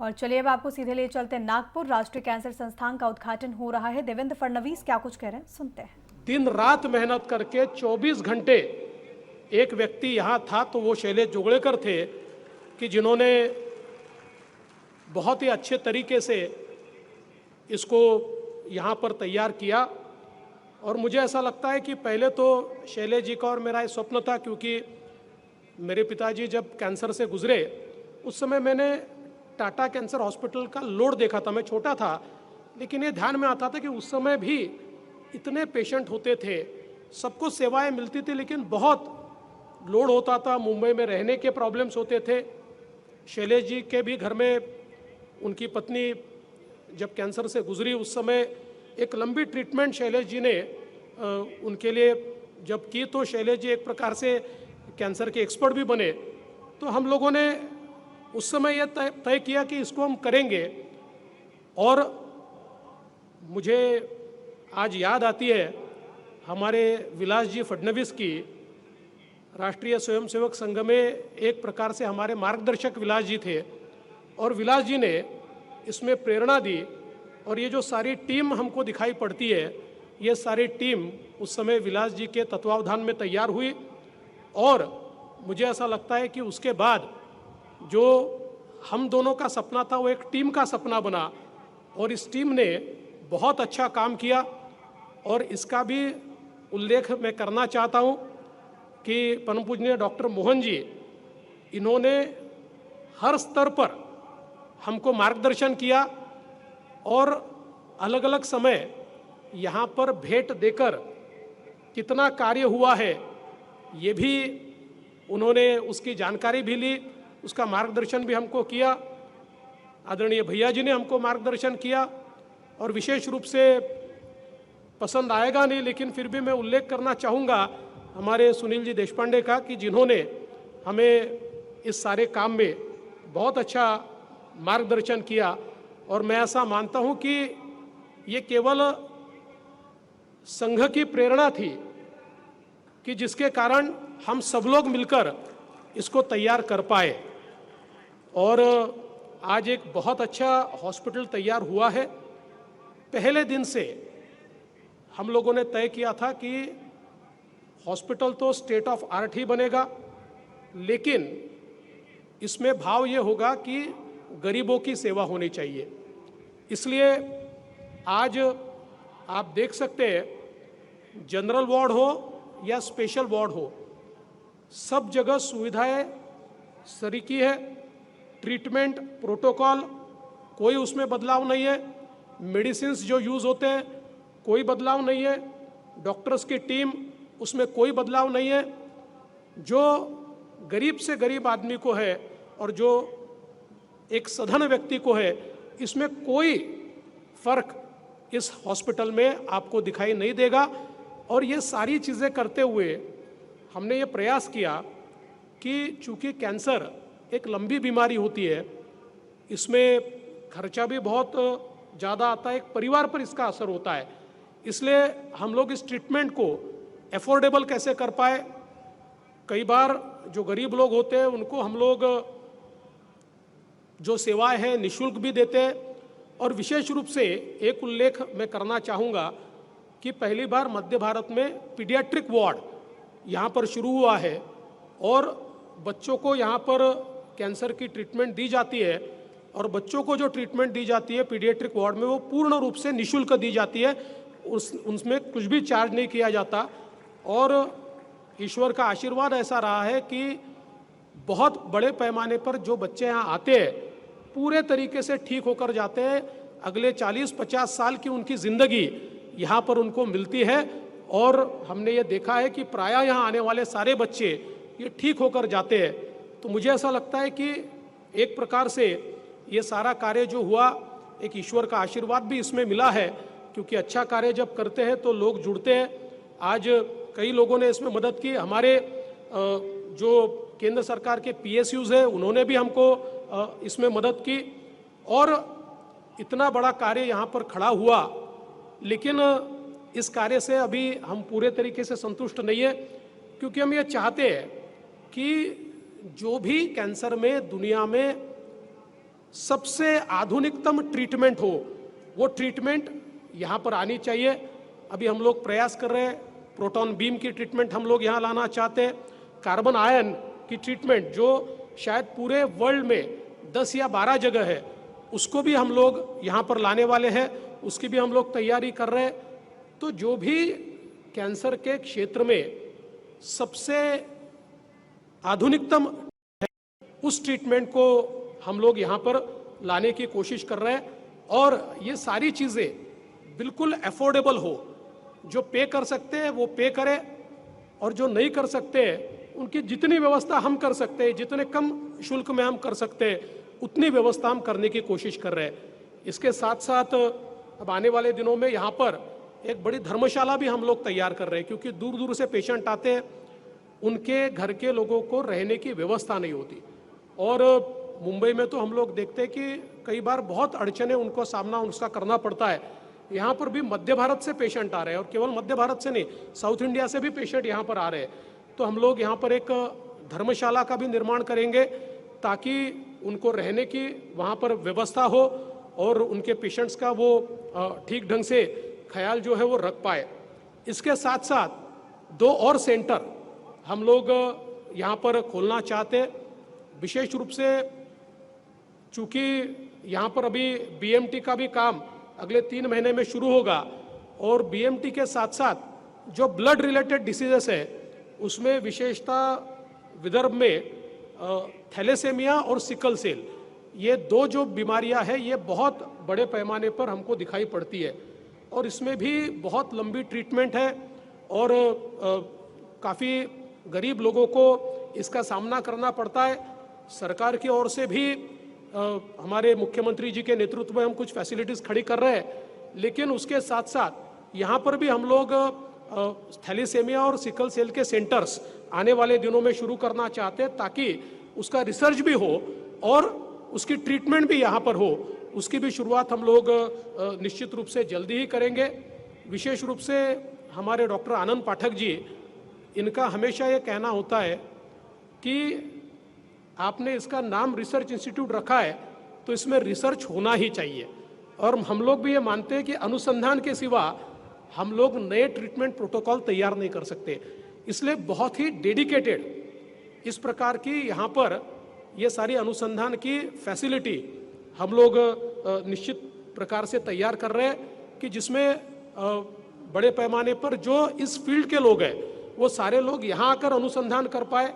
और चलिए अब आपको सीधे ले चलते हैं नागपुर। राष्ट्रीय कैंसर संस्थान का उद्घाटन हो रहा है। देवेंद्र फडणवीस क्या कुछ कह रहे हैं, सुनते हैं। दिन रात मेहनत करके 24 घंटे एक व्यक्ति यहाँ था, तो वो शैलेश जोगड़ेकर थे कि जिन्होंने बहुत ही अच्छे तरीके से इसको यहाँ पर तैयार किया। और मुझे ऐसा लगता है कि पहले तो शैलेश जी का और मेरा ये स्वप्न था, क्योंकि मेरे पिताजी जब कैंसर से गुजरे उस समय मैंने टाटा कैंसर हॉस्पिटल का लोड देखा था। मैं छोटा था, लेकिन ये ध्यान में आता था कि उस समय भी इतने पेशेंट होते थे, सबको सेवाएं मिलती थी, लेकिन बहुत लोड होता था। मुंबई में रहने के प्रॉब्लम्स होते थे। शैलेश जी के भी घर में उनकी पत्नी जब कैंसर से गुजरी उस समय एक लंबी ट्रीटमेंट शैलेश जी ने उनके लिए जब की, तो शैलेश जी एक प्रकार से कैंसर के एक्सपर्ट भी बने। तो हम लोगों ने उस समय यह तय किया कि इसको हम करेंगे। और मुझे आज याद आती है हमारे विलास जी फडणवीस की। राष्ट्रीय स्वयंसेवक संघ में एक प्रकार से हमारे मार्गदर्शक विलास जी थे, और विलास जी ने इसमें प्रेरणा दी। और ये जो सारी टीम हमको दिखाई पड़ती है, ये सारी टीम उस समय विलास जी के तत्वावधान में तैयार हुई। और मुझे ऐसा लगता है कि उसके बाद जो हम दोनों का सपना था वो एक टीम का सपना बना, और इस टीम ने बहुत अच्छा काम किया। और इसका भी उल्लेख मैं करना चाहता हूँ कि परम पूजनीय डॉक्टर मोहन जी, इन्होंने हर स्तर पर हमको मार्गदर्शन किया, और अलग अलग समय यहाँ पर भेंट देकर कितना कार्य हुआ है ये भी उन्होंने उसकी जानकारी भी ली, उसका मार्गदर्शन भी हमको किया। आदरणीय भैया जी ने हमको मार्गदर्शन किया। और विशेष रूप से पसंद आएगा नहीं, लेकिन फिर भी मैं उल्लेख करना चाहूँगा हमारे सुनील जी देशपांडे का, कि जिन्होंने हमें इस सारे काम में बहुत अच्छा मार्गदर्शन किया। और मैं ऐसा मानता हूँ कि ये केवल संघ की प्रेरणा थी कि जिसके कारण हम सब लोग मिलकर इसको तैयार कर पाए। और आज एक बहुत अच्छा हॉस्पिटल तैयार हुआ है। पहले दिन से हम लोगों ने तय किया था कि हॉस्पिटल तो स्टेट ऑफ आर्ट ही बनेगा, लेकिन इसमें भाव ये होगा कि गरीबों की सेवा होनी चाहिए। इसलिए आज आप देख सकते हैं, जनरल वार्ड हो या स्पेशल वार्ड हो, सब जगह सुविधाएं सरीकी है। ट्रीटमेंट प्रोटोकॉल कोई उसमें बदलाव नहीं है। मेडिसिन्स जो यूज़ होते हैं कोई बदलाव नहीं है। डॉक्टर्स की टीम उसमें कोई बदलाव नहीं है। जो गरीब से गरीब आदमी को है और जो एक सधन व्यक्ति को है, इसमें कोई फर्क इस हॉस्पिटल में आपको दिखाई नहीं देगा। और ये सारी चीज़ें करते हुए हमने ये प्रयास किया कि चूँकि कैंसर एक लंबी बीमारी होती है, इसमें खर्चा भी बहुत ज़्यादा आता है, एक परिवार पर इसका असर होता है। इसलिए हम लोग इस ट्रीटमेंट को एफोर्डेबल कैसे कर पाए। कई बार जो गरीब लोग होते हैं उनको हम लोग जो सेवाएं हैं निःशुल्क भी देते हैं। और विशेष रूप से एक उल्लेख मैं करना चाहूँगा कि पहली बार मध्य भारत में पीडियाट्रिक वार्ड यहाँ पर शुरू हुआ है, और बच्चों को यहाँ पर कैंसर की ट्रीटमेंट दी जाती है। और बच्चों को जो ट्रीटमेंट दी जाती है पीडियाट्रिक वार्ड में, वो पूर्ण रूप से निःशुल्क दी जाती है। उसमें कुछ भी चार्ज नहीं किया जाता। और ईश्वर का आशीर्वाद ऐसा रहा है कि बहुत बड़े पैमाने पर जो बच्चे यहाँ आते हैं पूरे तरीके से ठीक होकर जाते हैं। अगले 40-50 साल की उनकी ज़िंदगी यहाँ पर उनको मिलती है। और हमने ये देखा है कि प्रायः यहाँ आने वाले सारे बच्चे ये ठीक होकर जाते हैं। तो मुझे ऐसा लगता है कि एक प्रकार से ये सारा कार्य जो हुआ, एक ईश्वर का आशीर्वाद भी इसमें मिला है, क्योंकि अच्छा कार्य जब करते हैं तो लोग जुड़ते हैं। आज कई लोगों ने इसमें मदद की। हमारे जो केंद्र सरकार के PSUs है उन्होंने भी हमको इसमें मदद की। और इतना बड़ा कार्य यहाँ पर खड़ा हुआ, लेकिन इस कार्य से अभी हम पूरे तरीके से संतुष्ट नहीं है, क्योंकि हम ये चाहते हैं कि जो भी कैंसर में दुनिया में सबसे आधुनिकतम ट्रीटमेंट हो, वो ट्रीटमेंट यहाँ पर आनी चाहिए। अभी हम लोग प्रयास कर रहे हैं, प्रोटॉन बीम की ट्रीटमेंट हम लोग यहाँ लाना चाहते हैं, कार्बन आयन की ट्रीटमेंट जो शायद पूरे वर्ल्ड में 10 या 12 जगह है, उसको भी हम लोग यहाँ पर लाने वाले हैं, उसकी भी हम लोग तैयारी कर रहे हैं। तो जो भी कैंसर के क्षेत्र में सबसे आधुनिकतम उस ट्रीटमेंट को हम लोग यहाँ पर लाने की कोशिश कर रहे हैं, और ये सारी चीज़ें बिल्कुल अफोर्डेबल हो। जो पे कर सकते हैं वो पे करें, और जो नहीं कर सकते हैं उनकी जितनी व्यवस्था हम कर सकते हैं, जितने कम शुल्क में हम कर सकते हैं, उतनी व्यवस्था हम करने की कोशिश कर रहे हैं। इसके साथ साथ अब आने वाले दिनों में यहाँ पर एक बड़ी धर्मशाला भी हम लोग तैयार कर रहे हैं, क्योंकि दूर दूर से पेशेंट आते हैं, उनके घर के लोगों को रहने की व्यवस्था नहीं होती। और मुंबई में तो हम लोग देखते हैं कि कई बार बहुत अड़चने उनको सामना उसका करना पड़ता है। यहाँ पर भी मध्य भारत से पेशेंट आ रहे हैं, और केवल मध्य भारत से नहीं, साउथ इंडिया से भी पेशेंट यहाँ पर आ रहे हैं। तो हम लोग यहाँ पर एक धर्मशाला का भी निर्माण करेंगे, ताकि उनको रहने की वहाँ पर व्यवस्था हो और उनके पेशेंट्स का वो ठीक ढंग से ख्याल जो है वो रख पाए। इसके साथ साथ 2 और सेंटर हम लोग यहाँ पर खोलना चाहते हैं, विशेष रूप से चूँकि यहाँ पर अभी बीएमटी का भी काम अगले 3 महीने में शुरू होगा, और बीएमटी के साथ साथ जो ब्लड रिलेटेड डिसीजेस है उसमें विशेषतः विदर्भ में थैलेसेमिया और सिकल सेल, ये 2 जो बीमारियां हैं ये बहुत बड़े पैमाने पर हमको दिखाई पड़ती है, और इसमें भी बहुत लंबी ट्रीटमेंट है, और काफ़ी गरीब लोगों को इसका सामना करना पड़ता है। सरकार की ओर से भी हमारे मुख्यमंत्री जी के नेतृत्व में हम कुछ फैसिलिटीज़ खड़ी कर रहे हैं, लेकिन उसके साथ साथ यहाँ पर भी हम लोग थैलेसेमिया और सिकल सेल के सेंटर्स आने वाले दिनों में शुरू करना चाहते हैं, ताकि उसका रिसर्च भी हो और उसकी ट्रीटमेंट भी यहाँ पर हो। उसकी भी शुरुआत हम लोग निश्चित रूप से जल्दी ही करेंगे। विशेष रूप से हमारे डॉक्टर आनंद पाठक जी, इनका हमेशा ये कहना होता है कि आपने इसका नाम रिसर्च इंस्टीट्यूट रखा है तो इसमें रिसर्च होना ही चाहिए, और हम लोग भी ये मानते हैं कि अनुसंधान के सिवा हम लोग नए ट्रीटमेंट प्रोटोकॉल तैयार नहीं कर सकते। इसलिए बहुत ही डेडिकेटेड इस प्रकार की यहाँ पर ये सारी अनुसंधान की फैसिलिटी हम लोग निश्चित प्रकार से तैयार कर रहे हैं, कि जिसमें बड़े पैमाने पर जो इस फील्ड के लोग हैं वो सारे लोग यहाँ आकर अनुसंधान कर पाए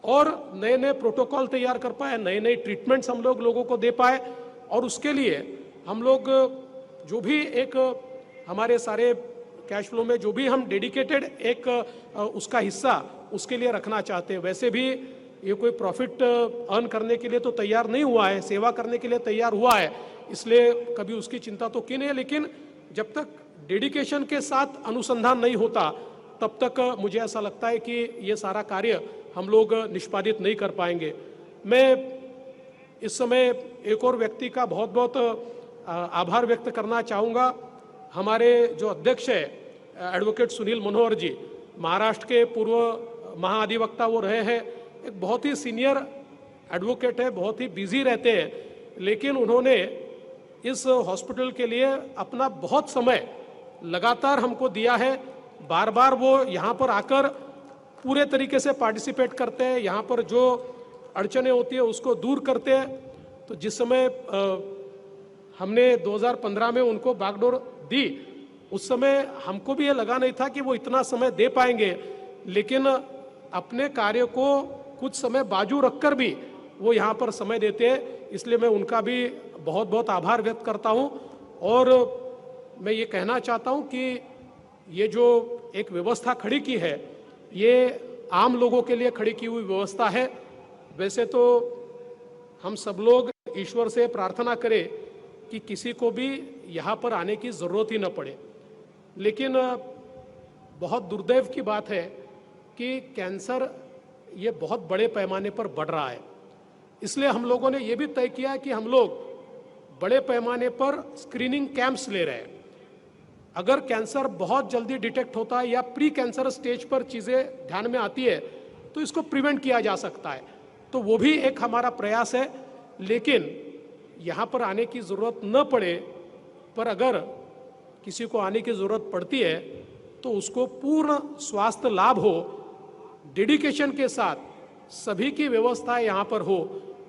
और नए नए प्रोटोकॉल तैयार कर पाए, नए नए ट्रीटमेंट्स हम लोग लोगों को दे पाए। और उसके लिए हम लोग जो भी एक हमारे सारे कैश फ्लो में जो भी हम डेडिकेटेड एक उसका हिस्सा उसके लिए रखना चाहते हैं। वैसे भी ये कोई प्रॉफिट अर्न करने के लिए तो तैयार नहीं हुआ है, सेवा करने के लिए तैयार हुआ है, इसलिए कभी उसकी चिंता तो की नहीं है। लेकिन जब तक डेडिकेशन के साथ अनुसंधान नहीं होता तब तक मुझे ऐसा लगता है कि ये सारा कार्य हम लोग निष्पादित नहीं कर पाएंगे। मैं इस समय एक और व्यक्ति का बहुत बहुत आभार व्यक्त करना चाहूँगा। हमारे जो अध्यक्ष है एडवोकेट सुनील मनोहर जी, महाराष्ट्र के पूर्व महाधिवक्ता वो रहे हैं, एक बहुत ही सीनियर एडवोकेट है, बहुत ही बिजी रहते हैं, लेकिन उन्होंने इस हॉस्पिटल के लिए अपना बहुत समय लगातार हमको दिया है। बार बार वो यहाँ पर आकर पूरे तरीके से पार्टिसिपेट करते हैं, यहाँ पर जो अड़चने होती है उसको दूर करते हैं। तो जिस समय हमने 2015 में उनको बागडोर दी, उस समय हमको भी ये लगा नहीं था कि वो इतना समय दे पाएंगे, लेकिन अपने कार्य को कुछ समय बाजू रखकर भी वो यहाँ पर समय देते हैं। इसलिए मैं उनका भी बहुत बहुत आभार व्यक्त करता हूँ। और मैं ये कहना चाहता हूँ कि ये जो एक व्यवस्था खड़ी की है ये आम लोगों के लिए खड़ी की हुई व्यवस्था है। वैसे तो हम सब लोग ईश्वर से प्रार्थना करें कि किसी को भी यहाँ पर आने की ज़रूरत ही न पड़े, लेकिन बहुत दुर्दैव की बात है कि कैंसर ये बहुत बड़े पैमाने पर बढ़ रहा है। इसलिए हम लोगों ने ये भी तय किया कि हम लोग बड़े पैमाने पर स्क्रीनिंग कैंप्स ले रहे हैं। अगर कैंसर बहुत जल्दी डिटेक्ट होता है या प्री कैंसर स्टेज पर चीज़ें ध्यान में आती है तो इसको प्रिवेंट किया जा सकता है, तो वो भी एक हमारा प्रयास है। लेकिन यहाँ पर आने की ज़रूरत न पड़े, पर अगर किसी को आने की ज़रूरत पड़ती है तो उसको पूर्ण स्वास्थ्य लाभ हो, डेडिकेशन के साथ सभी की व्यवस्था यहाँ पर हो,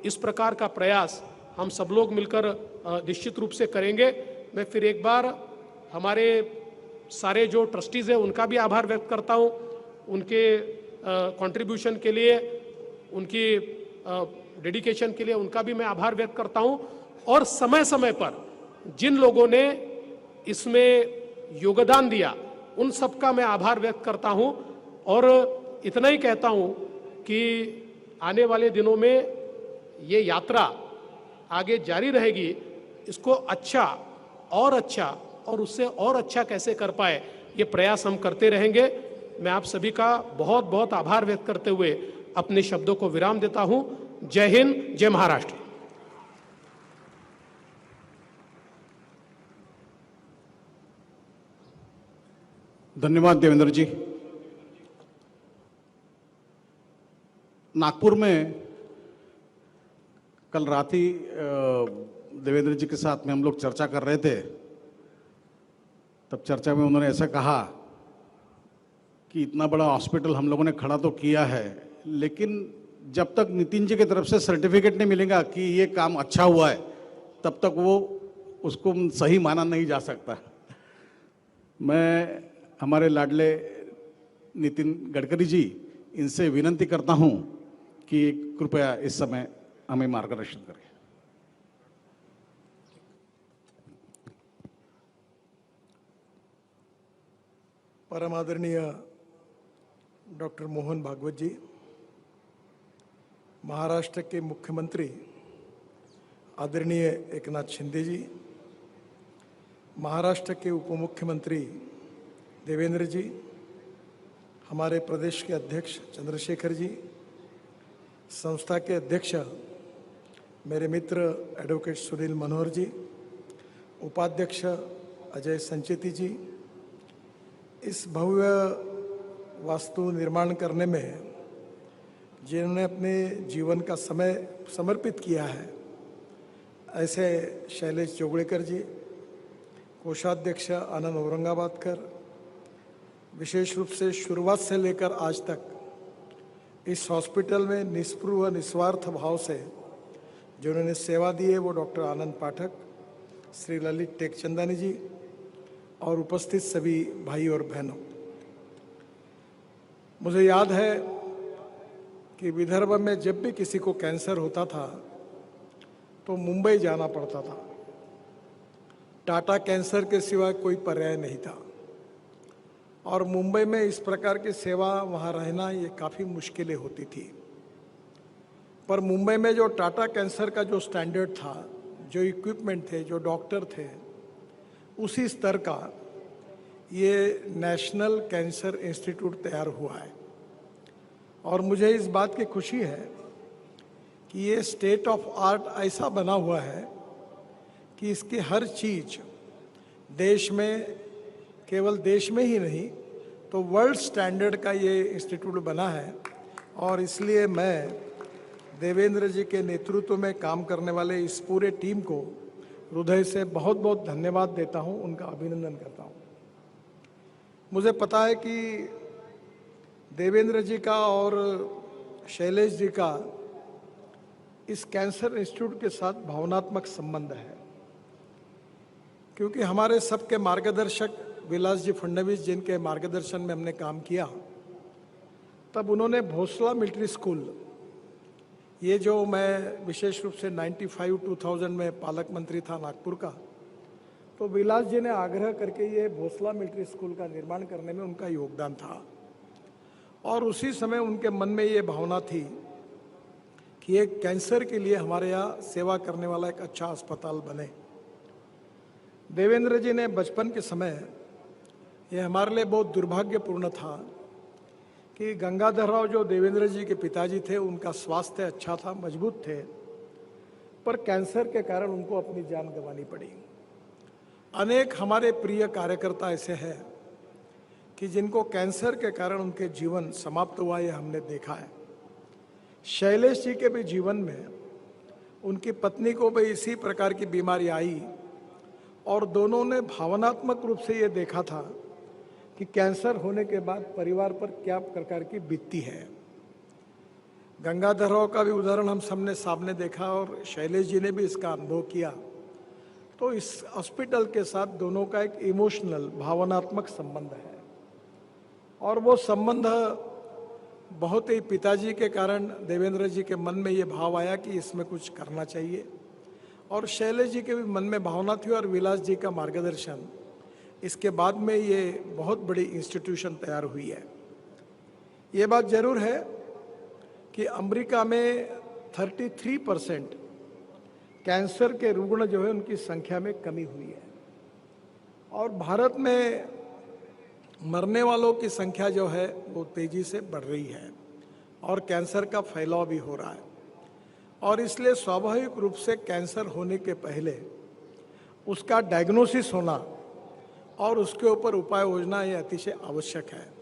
इस प्रकार का प्रयास हम सब लोग मिलकर निश्चित रूप से करेंगे। मैं फिर एक बार हमारे सारे जो ट्रस्टीज़ हैं उनका भी आभार व्यक्त करता हूँ, उनके कंट्रीब्यूशन के लिए, उनकी डेडिकेशन के लिए उनका भी मैं आभार व्यक्त करता हूँ। और समय समय पर जिन लोगों ने इसमें योगदान दिया उन सबका मैं आभार व्यक्त करता हूँ। और इतना ही कहता हूँ कि आने वाले दिनों में ये यात्रा आगे जारी रहेगी। इसको अच्छा और उससे और अच्छा कैसे कर पाए, ये प्रयास हम करते रहेंगे। मैं आप सभी का बहुत बहुत आभार व्यक्त करते हुए अपने शब्दों को विराम देता हूँ। जय हिंद, जय महाराष्ट्र। धन्यवाद देवेंद्र जी। नागपुर में कल रात ही देवेंद्र जी के साथ में हम लोग चर्चा कर रहे थे, तब चर्चा में उन्होंने ऐसा कहा कि इतना बड़ा हॉस्पिटल हम लोगों ने खड़ा तो किया है, लेकिन जब तक नितिन जी की तरफ से सर्टिफिकेट नहीं मिलेगा कि ये काम अच्छा हुआ है, तब तक वो उसको सही माना नहीं जा सकता। मैं हमारे लाडले नितिन गडकरी जी, इनसे विनंती करता हूं कि कृपया इस समय हमें मार्गदर्शन करें। परम आदरणीय डॉक्टर मोहन भागवत जी, महाराष्ट्र के मुख्यमंत्री आदरणीय एकनाथ शिंदे जी, महाराष्ट्र के उप मुख्यमंत्री देवेंद्र जी, हमारे प्रदेश के अध्यक्ष चंद्रशेखर जी, संस्था के अध्यक्ष मेरे मित्र एडवोकेट सुनील मनोहर जी, उपाध्यक्ष अजय संचेती जी, इस भव्य वास्तु निर्माण करने में जिन्होंने अपने जीवन का समय समर्पित किया है, ऐसे शैलेश जोगड़ेकर जी, कोषाध्यक्ष आनंद औरंगाबादकर, विशेष रूप से शुरुआत से लेकर आज तक इस हॉस्पिटल में निस्पृह निस्वार्थ भाव से जिन्होंने सेवा दी है, वो डॉक्टर आनंद पाठक, श्री ललित टेकचंदानी जी और उपस्थित सभी भाई और बहनों। मुझे याद है कि विदर्भ में जब भी किसी को कैंसर होता था तो मुंबई जाना पड़ता था। टाटा कैंसर के सिवा कोई पर्याय नहीं था और मुंबई में इस प्रकार की सेवा वहाँ रहना ये काफ़ी मुश्किलें होती थी। पर मुंबई में जो टाटा कैंसर का जो स्टैंडर्ड था, जो इक्विपमेंट थे, जो डॉक्टर थे, उसी स्तर का ये नेशनल कैंसर इंस्टीट्यूट तैयार हुआ है। और मुझे इस बात की खुशी है कि ये स्टेट ऑफ आर्ट ऐसा बना हुआ है कि इसकी हर चीज़ देश में, केवल देश में ही नहीं तो वर्ल्ड स्टैंडर्ड का ये इंस्टीट्यूट बना है। और इसलिए मैं देवेंद्र जी के नेतृत्व में काम करने वाले इस पूरे टीम को हृदय से बहुत बहुत धन्यवाद देता हूँ, उनका अभिनंदन करता हूँ। मुझे पता है कि देवेंद्र जी का और शैलेश जी का इस कैंसर इंस्टीट्यूट के साथ भावनात्मक संबंध है, क्योंकि हमारे सबके मार्गदर्शक विलास जी फडणवीस, जिनके मार्गदर्शन में हमने काम किया, तब उन्होंने भोसला मिलिट्री स्कूल, ये जो मैं विशेष रूप से 95-2000 में पालक मंत्री था नागपुर का, तो विलास जी ने आग्रह करके ये भोसला मिलिट्री स्कूल का निर्माण करने में उनका योगदान था। और उसी समय उनके मन में ये भावना थी कि एक कैंसर के लिए हमारे यहाँ सेवा करने वाला एक अच्छा अस्पताल बने। देवेंद्र जी ने बचपन के समय, ये हमारे लिए बहुत दुर्भाग्यपूर्ण था कि गंगाधर राव जो देवेंद्र जी के पिताजी थे, उनका स्वास्थ्य अच्छा था, मजबूत थे, पर कैंसर के कारण उनको अपनी जान गंवानी पड़ी। अनेक हमारे प्रिय कार्यकर्ता ऐसे हैं कि जिनको कैंसर के कारण उनके जीवन समाप्त हुआ, ये हमने देखा है। शैलेश जी के भी जीवन में उनकी पत्नी को भी इसी प्रकार की बीमारी आई और दोनों ने भावनात्मक रूप से ये देखा था कि कैंसर होने के बाद परिवार पर क्या प्रकार की बीतती है। गंगाधर राव का भी उदाहरण हम सबने सामने देखा और शैलेश जी ने भी इसका अनुभव किया। तो इस हॉस्पिटल के साथ दोनों का एक इमोशनल भावनात्मक संबंध है और वो संबंध बहुत ही पिताजी के कारण देवेंद्र जी के मन में ये भाव आया कि इसमें कुछ करना चाहिए और शैलेश जी के भी मन में भावना थी और विलास जी का मार्गदर्शन, इसके बाद में ये बहुत बड़ी इंस्टीट्यूशन तैयार हुई है। ये बात जरूर है कि अमेरिका में 33% कैंसर के रुग्ण जो है उनकी संख्या में कमी हुई है और भारत में मरने वालों की संख्या जो है वो तेजी से बढ़ रही है और कैंसर का फैलाव भी हो रहा है और इसलिए स्वाभाविक रूप से कैंसर होने के पहले उसका डायग्नोसिस होना और उसके ऊपर उपाय योजना ये अतिशय आवश्यक है।